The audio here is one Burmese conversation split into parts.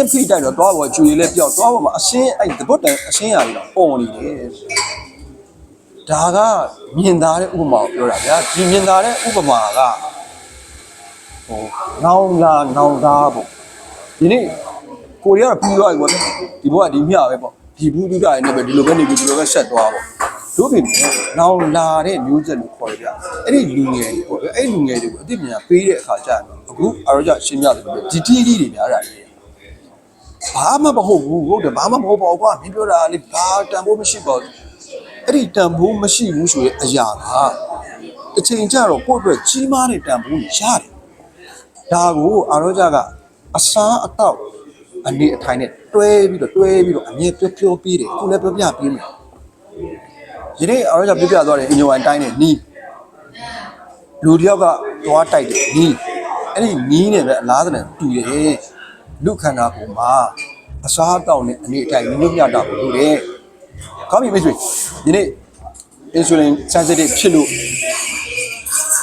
င်းဖိတိုက်တော့သွားပေါ်ကျူရီလည်းပြောက်သွားပေါ်မှာအရှင်းအဲ့တပုတ်တန်အရှင်းရပြီးတော့ပေါ်နေတယ်ဒါကမြင်သာတဲ့ဥပမာကိုပြောတာဗျာဒီမြင်သာတဲ့ဥပမာကဟိုနောင်လာနောင်သားပေါ့ဒီနေ့ကိုရီးယားကပြီးသွားပြီပေါ့ဒီဘက်ကဒီမြပဲပေါ့ဒီဘူးတူတာနဲ့ပဲဒီလိုပဲနေပြီးဒီလိုပဲဆက်သွားပေါ့တို့ပြင်နောင်လာတဲ့မျိုးဆက်လို့ခေါ်ရပြအဲ့ဒီလူငယ်တွေပေါ့အဲ့လူငယ်တွေကိုအသိဉာဏ်ပေးတဲ့အခါကျရင်အခုအားရကြရှင်းပြတယ်ဒီတီးကြီးတွေများတာလေဘာမှမဟုတ်ဘူးဟုတ်တယ်ဘာမှမဟုတ်ပါဘူးကွာမင်းပြောတာလေဘာတန်ဖိုးမရှိပါဘူးအဲ့ဒီတန်ဖိုးမရှိဘူးဆိုရင်အရာကအချိန်ကျတော့ကိုယ့်အတွက်ကြီးမားတဲ့တန်ဖိုးရတယ်ဒါကိုအားရကြကအစားအတော့အနေအထိုင်နဲ့တွဲပြီးတော့အမြဲပြောပြီးတယ်ခုလည်းပြောပြပေးမယ်ဒီနေ့အားရကြပြောပြသွားတယ်အညိုဝိုင်တိုင်းနဲ့နီးလူတယောက်ကသွားတိုက်တယ်နီးအဲ့ဒီနီးနဲ့ပဲအလားတန်တူတယ်လူခန္ဓာကိုယ်မှာအစားအသောက်နဲ့အနေအထိုင်မျိုးမြတာကိုလုပ်တယ်။ကောင်းပြီမိတ်ဆွေဒီနေ့ insulin sensitive ဖြစ်လို့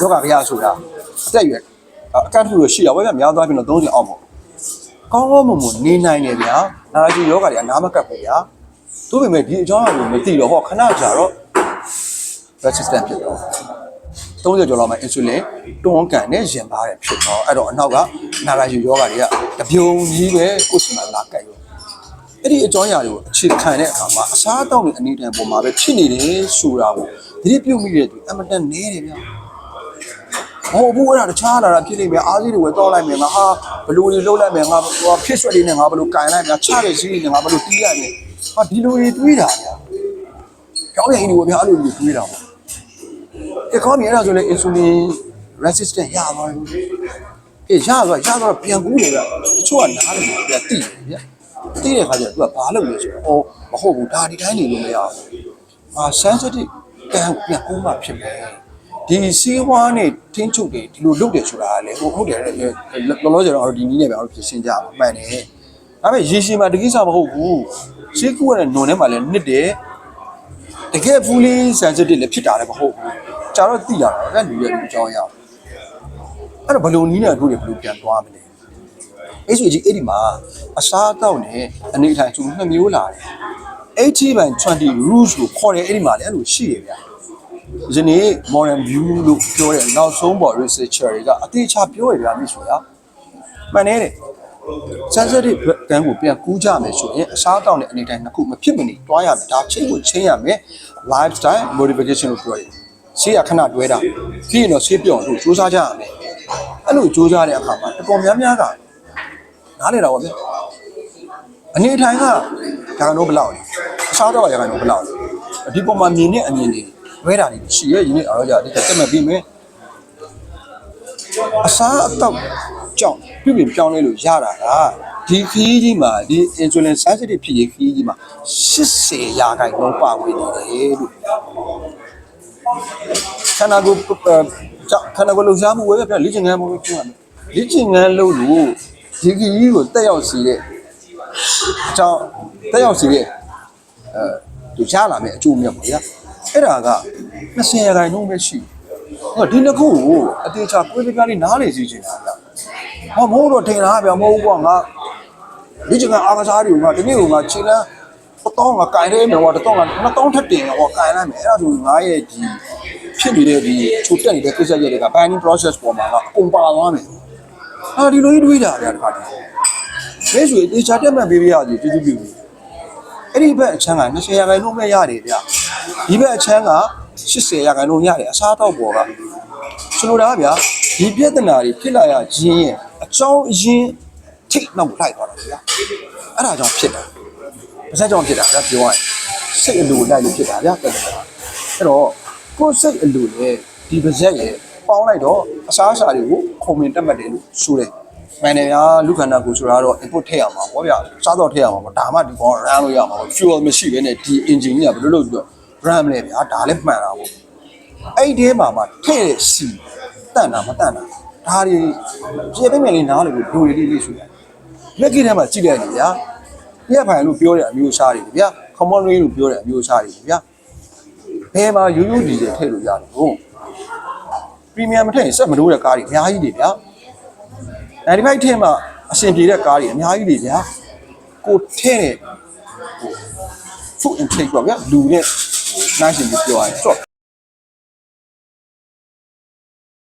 ယောဂဗျာဆိုတာအသက်အရွယ်အကန့်အသတ်လို့ရှိရပါဗျာများသွားပြီတော့30အောက်ပေါ့။ကောင်းကောင်းမွန်မွန်နေနိုင်တယ်ဗျာ။နာရီယောဂတွေအနာမကပ်ဘူးဗျာ။သို့ပေမဲ့ဒီအကြောင်းအရာကိုမသိတော့ဟောခဏကြာတော့ resistant ဖြစ်တော့30ကျော်လောက်မှ insulin တွန်းကန်နဲ့ရင်ပါတယ်ဖြစ်တော့အဲ့တော့အနောက်ကနာရီယောဂတွေကတပြုံကြီးပဲကိုယ်စမှာလာကြိုက်ရောအဲ့ဒီအကြောင်းအရာတွေကိုအခြေခံတဲ့အခါမှာအစားအသောက်နဲ့အနေနဲ့ပုံမှာပဲဖြစ်နေတယ်ဆိုတာကိုဒီပြုတ်မိတဲ့သူအမတန်နေတယ်ဗျာဟောဘူးအဲ့ဒါတခြားလာတာဖြစ်နေမယ်အားကြီးတွေဝယ်တော့လိုက်မယ်ငါဟာဘလူတွေလှုပ်လိုက်မယ်ငါဖြစ်ဆွက်လေးနဲ့ငါဘလူကန်လိုက်များချတဲ့စီးလေးနဲ့ငါဘလူတီးလိုက်မယ်ဟာဒီလိုတွေတွေးတာဗျာကြောင်းရင်ဒီကိုဗျာအဲ့လိုတွေတွေးတာပေါ့ဒီကောင်းမြင်ရဆိုလေ insulin resistant ရသွားတယ်။ရသွားပြန်ကူးတယ်ဗျ။တချို့ကနားတယ်ဗျတိတယ်ဗျ။တိတဲ့ခါကျတော့သူကဘာလုပ်လဲဆိုတော့မဟုတ်ဘူးဒါဒီတိုင်းနေလို့မရဘူး။ sensitive ပြန်ကူးမှဖြစ်မယ်။ဒီစီးဝါးနဲ့ထင်းချုပ်တွေဒီလိုလုပ်တယ်ဆိုတာကလေဟုတ်တယ်လောလောဆယ်တော့ဒီနည်းနဲ့ပဲဖြစ်ရှင်းကြမှာမှန်တယ်။ဒါပေမဲ့ရေရှည်မှာတကိစ္စမဟုတ်ဘူး။စီးကူးရတဲ့နွန်ထဲမှာလည်းနစ်တယ်။တကယ် fully sensitive လည်းဖြစ်တာလည်းမဟုတ်ဘူး။ကြာတော့သိလာတာဗျလူရဲ့အကြောင်းအရာအဲ့တော့ဘလုံနီးနဲ့တို့တွေဘလို့ပြန်သွားမလဲအဲ့ဆိုကြီးအဲ့ဒီမှာအစားအသောက်နဲ့အနေထိုင်သူနှစ်မျိုးလာတယ်80/20 rules ကိုခေါ်တယ်အဲ့ဒီမှာလည်းအဲ့လိုရှိတယ်ဗျဒီနေ့ modern view လို့ပြောတဲ့နောက်ဆုံးပေါ် researcher တွေကအသေးချာပြောရဗျာမိဆိုရမှန်တယ် sensitive တန်းကိုပြန်ကူးကြမယ်ဆိုရင်အစားအသောက်နဲ့အနေထိုင်နှစ်ခုမဖြစ်မနေတွားရမယ်ဒါချိန်ကိုချိန်ရမယ် lifestyle modification လို့ပြောတယ်ရှေးကခဏတွဲတာပြီးရင်တော့ရှေးပြောင်းလို့စူးစမ်းကြရမယ်အဲ့လိုစူးစမ်းတဲ့အခါမှာတော်တော်များများကနားလေတာပေါ့ဗျအနေထိုင်ကဒါကတော့ဘလောက်လဲအစားတော့ရကတော့ဘလောက်လဲဒီပုံမှာမြင်တဲ့အမြင်တွေဝဲတာတွေရှိရဲ့ဒီနေ့အားရကြတယ်တက်မှတ်ပြီးမယ်အစားအသောက်ကြောင့်ပြုပြင်ပြောင်းလဲလို့ရတာကဒီခီးကြီးမှာဒီ insulin sensitive ဖြစ်ရေးခီးကြီးမှာ80%ပါဝင်နေတယ်လို့ခန္ဓာကိုယ်လှုပ်ရှားမှုဝဲပြလေ့ကျင့်ခန်းမှုပြောရမယ်လေ့ကျင့်ခန်းလုပ်လို့ဒီကြီးကိုတက်ရောက်စီတဲ့အကြောင်းတက်ရောက်စီတဲ့သူချလာမယ်အကျိုးမြတ်ပါဗျာအဲ့ဒါက20%ပဲရှိဟောဒီနှစ်ခုကိုအတေချာကိုယ်ပြားလေးနားလေစီချင်တာဗျဟောမဟုတ်တော့ထင်လားဗျမဟုတ်ကွာငါလေ့ကျင့်ခန်းအားကစားတွေကဒီနေ့ကငါခြေလမ်းတော့ငါကင်ရဲမယ်ဟောတော့ငါ2000ထက်တင်ဟောကင်လိုက်မယ်အဲ့ဒါဆိုငါရဲ့ဒီဖြစ်နေတဲ့ဒီချိုတက်နေတဲ့ကိစ္စရပ်တွေက binding process ပေါ်မှာကအကုန်ပါသွားမယ်။ဟာဒီလိုကြီးတွေးတာဗျာတခါတည်း။မဲဆွေတေချာတက်မှတ်ပေးရစီတူတူပြူ။အဲ့ဒီဘက်အချမ်းက20%ပဲရတယ်ဗျ။ဒီဘက်အချမ်းက80%ရတယ်အစားတော့ပေါ်ကဆိုလိုတာဗျာဒီပြဿနာတွေဖြစ်လာရခြင်းရဲ့အကြောင်းအရင်းထိတ်နောက်လိုက်သွားတာဗျာ။အဲ့ဒါကြောင့်ဖြစ်တာ။ဘာကြောင့်ဖြစ်တာဗျာပြောရရင်စိတ်အလိုလိုက်လို့ဖြစ်တာဗျာပြဿနာ။အဲ့တော့ကိုယ်စိတ်အလိုနဲ့ဒီပါဇက်ရဲ့ပေါင်းလိုက်တော့အစားအစာတွေကိုခုံမင်တက်မှတ်တယ်လို့ဆိုတယ်။မှန်တယ်ဗျာလူခန္ဓာကိုယ်ဆိုတာတော့ input ထည့်ရမှာပေါ့ဗျာ။စားတော့ထည့်ရမှာပေါ့ဒါမှဒီကောင် run လို့ရမှာပေါ့ fuel မရှိဘဲနဲ့ဒီ engine ကြီးကဘယ်လိုလုပ်ပြီးတော့ run လဲဗျာဒါလည်းမှန်တာပေါ့။အဲ့ဒီထဲမှာထည့်တဲ့စီတန့်တာမတန့်တာဒါတွေပြေပိတ်မယ်လေးနားလို့ဒိုရီလေးဆိုတယ်။လက်ကြီးထဲမှာကြည့်လိုက်လေဗျာ။ပြက်ဖိုင်လို့ပြောတဲ့အမျိုးအစားတွေဗျာ။ common way လို့ပြောတဲ့အမျိုးအစားတွေဗျာ။ဘယ်မှာရိုးရိုးဒီတွေထည့်လို့ရတယ်ဟုတ်ပရီမီယံမထည့်ရင်စက်မလို့တဲ့ကားတွေအများကြီးတွေဗျာ95ထည့်မှအဆင်ပြေတဲ့ကားတွေအများကြီးတွေဗျာ ကိုထဲတဲ့food intake ပေါ့ဗျာလူနဲ့နှိုင်းရှင်ပြီးပြောရရင်